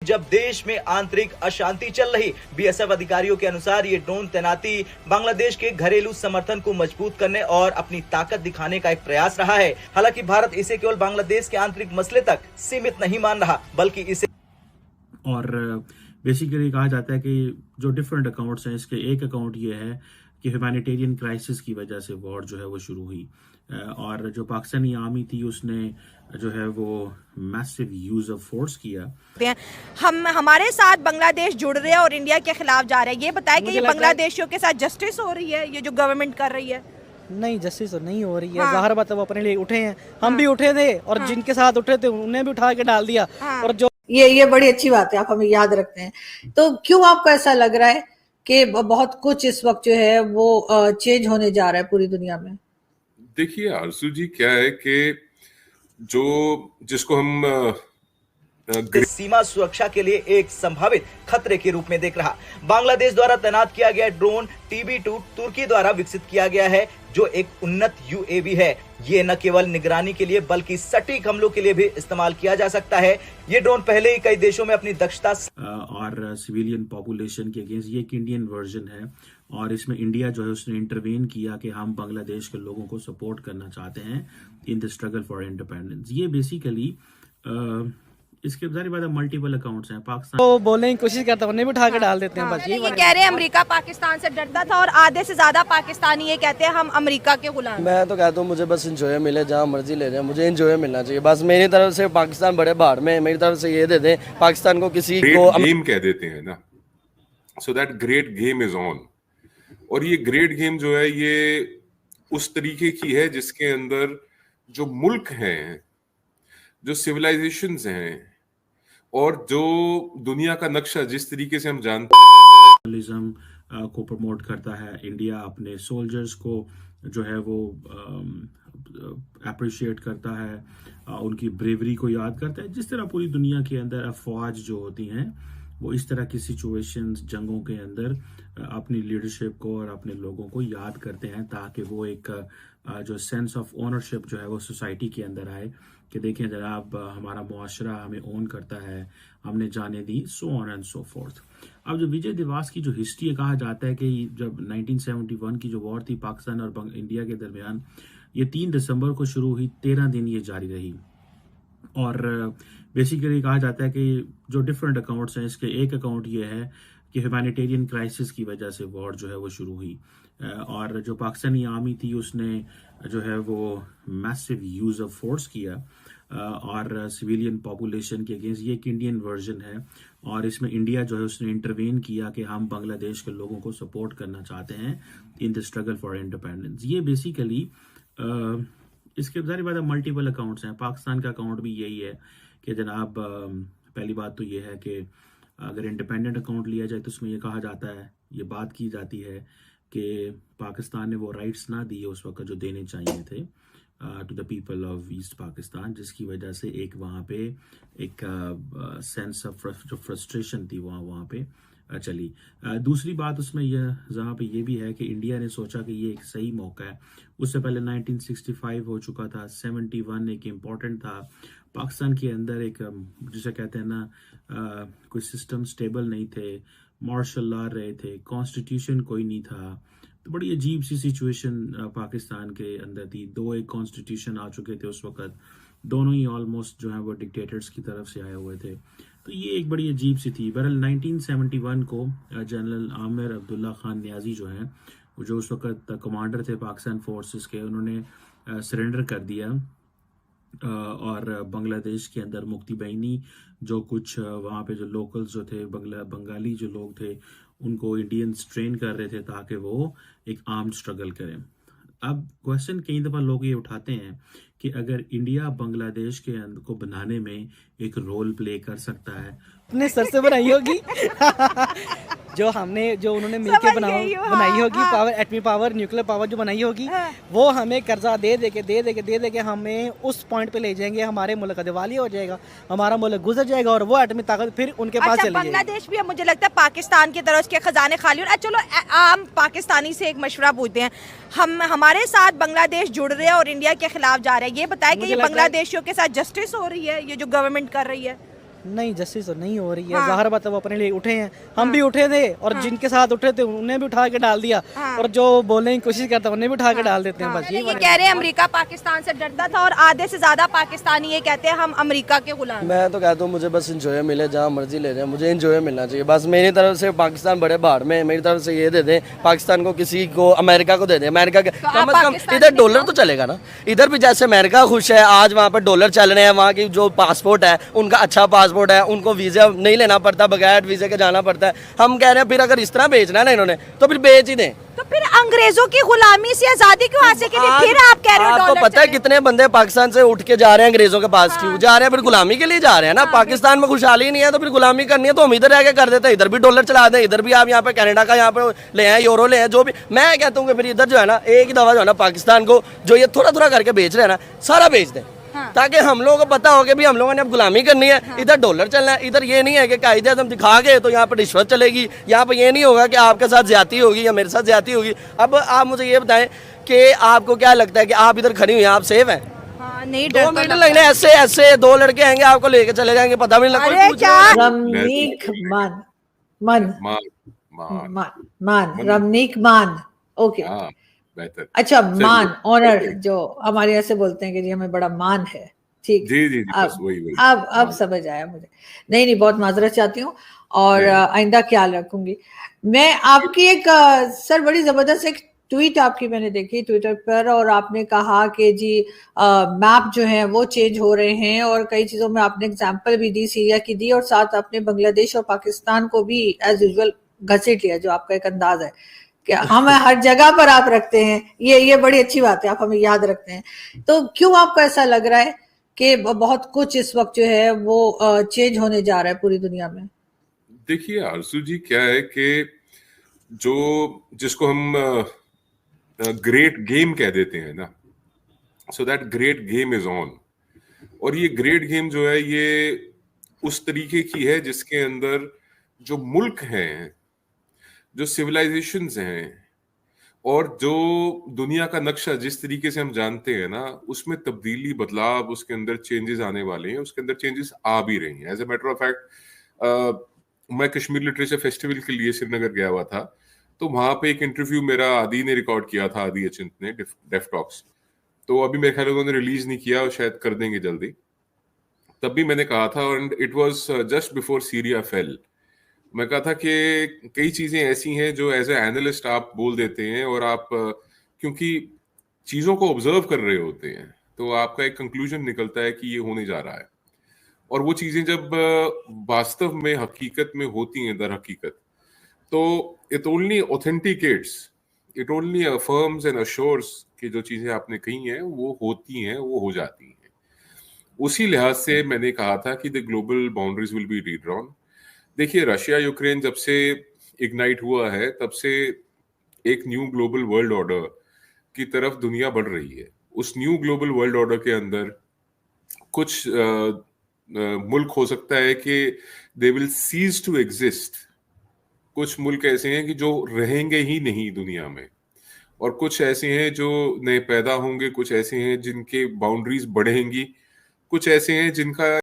जब देश में आंतरिक अशांति चल रही। बीएसएफ अधिकारियों के अनुसार ये ड्रोन तैनाती बांग्लादेश के घरेलू समर्थन को मजबूत करने और अपनी ताकत दिखाने का एक प्रयास रहा है। हालांकि भारत इसे केवल बांग्लादेश के आंतरिक मसले तक सीमित नहीं मान रहा, बल्कि इसे और बेसिकली कहा जाता है कि जो डिफरेंट अकाउंट्स हैं, इसके एक अकाउंट ये है कि ह्यूमैनिटेरियन क्राइसिस की वजह से वॉर जो है वो शुरू हुई और जो पाकिस्तानी आर्मी थी उसने जो है वो मैसिव यूज ऑफ फोर्स किया। हमारे साथ बांग्लादेश जुड़ रहे हैं और इंडिया के खिलाफ जा रहे हैं। ये बताएं कि ये बांग्लादेशियों के साथ जस्टिस हो रही है, ये जो गवर्नमेंट कर रही है? नहीं, जस्टिस तो नहीं हो रही है। जाहिर बात है वो अपने लिए उठे हैं, हम भी उठे थे और जिनके साथ उठे थे उन्हें भी उठा के डाल दिया। और जो ये बड़ी अच्छी बात है, आप हमें याद रखते हैं। तो क्यों आपको ऐसा लग रहा है कि बहुत कुछ इस वक्त जो है वो चेंज होने जा रहा है पूरी दुनिया में? देखिए आरजू जी, क्या है कि जिसको हम सीमा सुरक्षा के लिए एक संभावित खतरे के रूप में देख रहा। बांग्लादेश द्वारा तैनात किया गया ड्रोन TB2 तुर्की द्वारा विकसित किया गया है, जो एक उन्नत UAV है। ये न केवल निगरानी के लिए बल्कि सटीक हमलों के लिए भी इस्तेमाल किया जा सकता है। ये ड्रोन पहले ही कई देशों में अपनी दक्षता और सिविलियन पॉपुलेशन के अगेंस्ट ये एक इंडियन वर्जन है और इसमें इंडिया जो है उसने इंटरवेन किया कि हम बांग्लादेश के लोगों को सपोर्ट करना चाहते हैं in the struggle for independence. ये बेसिकली इसके सारी बात मल्टीपल अकाउंट्स हैं। पाकिस्तान तो बोलने की कोशिश करता है, उन्हें भी उठा के डाल देते हैं। बस ये कह रहे हैं अमेरिका पाकिस्तान से डरता था और आधे से ज्यादा पाकिस्तानी ये कहते हैं हम अमेरिका के गुलाम। मैं तो कहता हूँ मुझे बस इंजॉय मिले, जहाँ मर्जी ले जाए, मुझे इंजॉय मिलना चाहिए। बस मेरी तरफ से पाकिस्तान बड़े बाहर में, मेरी तरफ से ये दे दें पाकिस्तान को, किसी को गेम कह देते हैं ना, so that great game is on. और ये ग्रेट गेम जो है ये उस तरीके की है जिसके अंदर जो मुल्क हैं, जो सिविलाइजेशंस हैं और जो दुनिया का नक्शा जिस तरीके से हम जानते हैं को प्रमोट करता है। इंडिया अपने सोल्जर्स को जो है वो अप्रिशिएट करता है, उनकी ब्रेवरी को याद करता है। जिस तरह पूरी दुनिया के अंदर अफवाज जो होती हैं वो इस तरह की सिचुएशंस, जंगों के अंदर अपनी लीडरशिप को और अपने लोगों को याद करते हैं, ताकि वो एक जो सेंस ऑफ ओनरशिप जो है वो सोसाइटी के अंदर आए कि देखें जनाब हमारा मुआशरा हमें ओन करता है, हमने जाने दी, so on and so forth. अब जो विजय दिवस की जो हिस्ट्री है, कहा जाता है कि जब 1971 की जो वॉर थी पाकिस्तान और इंडिया के दरमियान, ये 3 दिसंबर को शुरू हुई, 13 दिन ये जारी रही। और बेसिकली कहा जाता है कि जो डिफरेंट अकाउंट्स हैं, इसके एक अकाउंट ये है कि ह्यूमैनिटेरियन क्राइसिस की वजह से वॉर जो है वो शुरू हुई और जो पाकिस्तानी आर्मी थी उसने जो है वो मैसिव यूज ऑफ फोर्स किया और सिविलियन पॉपुलेशन के अगेंस्ट। ये एक इंडियन वर्जन है और इसमें इंडिया जो है उसने इंटरवेन किया कि हम बांग्लादेश के लोगों को सपोर्ट करना चाहते हैं in the struggle for independence. ये बेसिकली इसके सारी बात मल्टीपल अकाउंट्स हैं। पाकिस्तान का अकाउंट भी यही है कि जनाब पहली बात तो ये है कि अगर इंडिपेंडेंट अकाउंट लिया जाए तो उसमें ये कहा जाता है, ये बात की जाती है कि पाकिस्तान ने वो राइट्स ना दिए उस वक्त जो देने चाहिए थे to the people of East Pakistan, जिसकी वजह से एक वहाँ पे एक सेंस ऑफ जो फ्रस्ट्रेशन थी वहाँ पे चली। दूसरी बात उसमें यह जहाँ पे ये भी है कि इंडिया ने सोचा कि ये एक सही मौका है। उससे पहले 1965 हो चुका था, 71 एक इम्पॉर्टेंट था। पाकिस्तान के अंदर एक जिसे कहते हैं ना कोई सिस्टम स्टेबल नहीं थे, मार्शल लॉ रहे थे, कॉन्स्टिट्यूशन कोई नहीं था, तो बड़ी अजीब सी सिचुएशन पाकिस्तान के अंदर थी। 2 एक कॉन्स्टिट्यूशन आ चुके थे उस वक्त, दोनों ही ऑलमोस्ट जो है वो डिक्टेटर्स की तरफ से आए हुए थे, तो ये एक बड़ी अजीब सी थी। बहरहाल 1971 को जनरल आमिर अब्दुल्ला खान न्याजी जो हैं, जो उस वक्त कमांडर थे पाकिस्तान फोर्सेस के, उन्होंने सरेंडर कर दिया और बांग्लादेश के अंदर मुक्ति बाहिनी जो कुछ वहाँ पे जो लोकल्स जो थे, बंगाली जो लोग थे, उनको इंडियंस ट्रेन कर रहे थे ताकि वो एक आर्म्ड स्ट्रगल करें। अब क्वेश्चन कई दफ़ा लोग ये उठाते हैं कि अगर इंडिया बांग्लादेश के अंदर को बनाने में एक रोल प्ले कर सकता है, अपने सर से बनाई होगी जो उन्होंने मिलकर बनाई होगी, पावर, एटमी पावर, न्यूक्लियर पावर जो बनाई होगी, वो हमें कर्जा दे के हमें उस पॉइंट पे ले जाएंगे, हमारे मुल्क का दिवालिया हो जाएगा, हमारा मुल्क गुजर जाएगा और वो एटमी ताकत फिर उनके पास चली जाएगी। बांग्लादेश भी मुझे लगता है पाकिस्तान की तरह उसके खजाने खाली। और चलो आम पाकिस्तानी से एक मशवरा पूछते हैं, हमारे साथ बांग्लादेश जुड़ रहे हैं और इंडिया के खिलाफ जा रहे हैं। ये बताएं कि ये बांग्लादेशियों के साथ जस्टिस हो रही है, ये जो गवर्नमेंट कर रही है? नहीं जस्टिस तो नहीं हो रही है। हाँ। ज़ाहिर बात है वो अपने लिए उठे हैं, हम भी उठे थे और जिनके साथ उठे थे उन्हें भी उठा के डाल दिया और जो बोलने की कोशिश करता है उन्हें भी उठा के डाल देते हैं। बस ये कह रहे हैं अमेरिका पाकिस्तान से डरता था और आधे से ज्यादा पाकिस्तानी ये कहते हैं हम अमेरिका के गुलाम हैं। मैं तो कहता हूँ मुझे बस इंजॉय मिले, जहाँ मर्जी ले जाए, मुझे इंजॉय मिलना चाहिए। बस मेरी तरफ से पाकिस्तान बड़े भाड़ में, मेरी तरफ से ये दे दें, पाकिस्तान को किसी को, अमेरिका को दे दें। अमेरिका के कम से कम इधर डॉलर तो चलेगा ना। इधर भी जैसे अमेरिका खुश है, आज वहाँ पर डॉलर चल रहे हैं, वहाँ की जो पासपोर्ट है उनका अच्छा पासपोर्ट है, उनको वीज़ा नहीं लेना पड़ता, बगैर वीज़े के जाना पड़ता है। हम कह रहे हैं फिर अगर इस तरह बेचना है ना इन्होंने तो फिर बेच ही दें। तो फिर अंग्रेजों की गुलामी से आजादी क्यों हासिल की? फिर आप कह रहे हो आपको डॉलर पता है चले। कितने बंदे पाकिस्तान से उठ के जा रहे हैं अंग्रेजों के पास? क्यों जा रहे हैं? फिर गुलामी के लिए जा रहे हैं ना। पाकिस्तान में खुशहाली नहीं है तो फिर गुलामी करनी है तो हम इधर रह के कर देते हैं। इधर भी डॉलर चला दें, इधर भी आप यहाँ पे कनाडा का यहाँ पे ले आए, यूरो ले आए, जो भी। मैं कहता हूँ कि फिर इधर जो है ना एक ही दवा जो है ना पाकिस्तान को जो ये थोड़ा थोड़ा करके बेच रहे हैं ना सारा बेच दें, ताकि हम लोगों को पता हो कि भी हम लोगों ने अब गुलामी करनी है। इधर डॉलर चलना है, इधर ये नहीं है कि कायदे आज़म दिखा के तो यहाँ पर रिश्वत चलेगी। यहाँ पर ये नहीं होगा कि आपके साथ ज्यादती होगी या मेरे साथ ज्यादती होगी। अब आप मुझे ये बताएं कि आपको क्या लगता है कि आप इधर खड़ी हुई हैं, आप सेफ हैं? नहीं 2 मीटर लगने ऐसे ऐसे 2 लड़के आएंगे आपको लेके चले जाएंगे, पता भी नहीं लगता। अरे क्या रमनीक मान मान मान मान रमनीक मान ओके। हाँ, बेहतर। अच्छा चलिए, मान ऑनर चलिए। जो हमारे यहाँ से बोलते हैं कि जी हमें बड़ा मान है। ठीक, जी जी जी, बस अब वही अब मान। समझ आया मुझे। नहीं बहुत माजरत चाहती हूँ और नहीं। आइंदा ख्याल रखूंगी। मैं आपकी एक सर बड़ी जबरदस्त एक ट्वीट आपकी मैंने देखी ट्विटर पर और आपने कहा कि जी मैप जो है वो चेंज हो रहे हैं और कई चीजों में आपने एग्जांपल भी दी, सीरिया की दी और साथ आपने बांग्लादेश और पाकिस्तान को भी एज यूजुअल घसीट लिया, जो आपका एक अंदाज है कि हम हर जगह पर आप रखते हैं। ये बड़ी अच्छी बात है, आप हमें याद रखते हैं। तो क्यों आपको ऐसा लग रहा है कि बहुत कुछ इस वक्त जो है वो चेंज होने जा रहा है पूरी दुनिया में? देखिए आरजू जी, क्या है कि जो जिसको हम ग्रेट गेम कह देते हैं ना, so that great game is on. और ये ग्रेट गेम जो है ये उस तरीके की है जिसके अंदर जो मुल्क हैं, जो सिविलाइजेशंस हैं और जो दुनिया का नक्शा जिस तरीके से हम जानते हैं ना, उसमें तब्दीली, बदलाव, उसके अंदर चेंजेस आने वाले हैं, उसके अंदर चेंजेस आ भी रही हैं। As a matter of fact मैं कश्मीर लिटरेचर फेस्टिवल के लिए श्रीनगर गया हुआ था, तो वहां पे एक इंटरव्यू मेरा आदि ने रिकॉर्ड किया था, आदि अचिंत ने, डेफ टॉक्स। तो अभी मेरे ख्याल उन्होंने रिलीज नहीं किया और शायद कर देंगे जल्दी। तब भी मैंने कहा था, और it was just before Syria fail, मैं कहा था कि कई चीजें ऐसी हैं जो एज ए एनालिस्ट आप बोल देते हैं और आप क्योंकि चीजों को ऑब्जर्व कर रहे होते हैं तो आपका एक कंक्लूजन निकलता है कि ये होने जा रहा है। और वो चीजें जब वास्तव में हकीकत में होती हैं, दर हकीकत, तो it only authenticates, it only affirms and assures कि जो चीजें आपने कही हैं वो होती हैं, वो हो जाती हैं। उसी लिहाज से मैंने कहा था कि the global boundaries will be redrawn. देखिए, रशिया यूक्रेन जब से इग्नाइट हुआ है तब से एक न्यू ग्लोबल वर्ल्ड ऑर्डर की तरफ दुनिया बढ़ रही है। उस न्यू ग्लोबल वर्ल्ड ऑर्डर के अंदर कुछ मुल्क हो सकता है कि they will cease to exist, कुछ मुल्क ऐसे हैं कि जो रहेंगे ही नहीं दुनिया में, और कुछ ऐसे हैं जो नए पैदा होंगे, कुछ ऐसे हैं जिनके बाउंड्रीज बढ़ेंगी, कुछ ऐसे हैं जिनका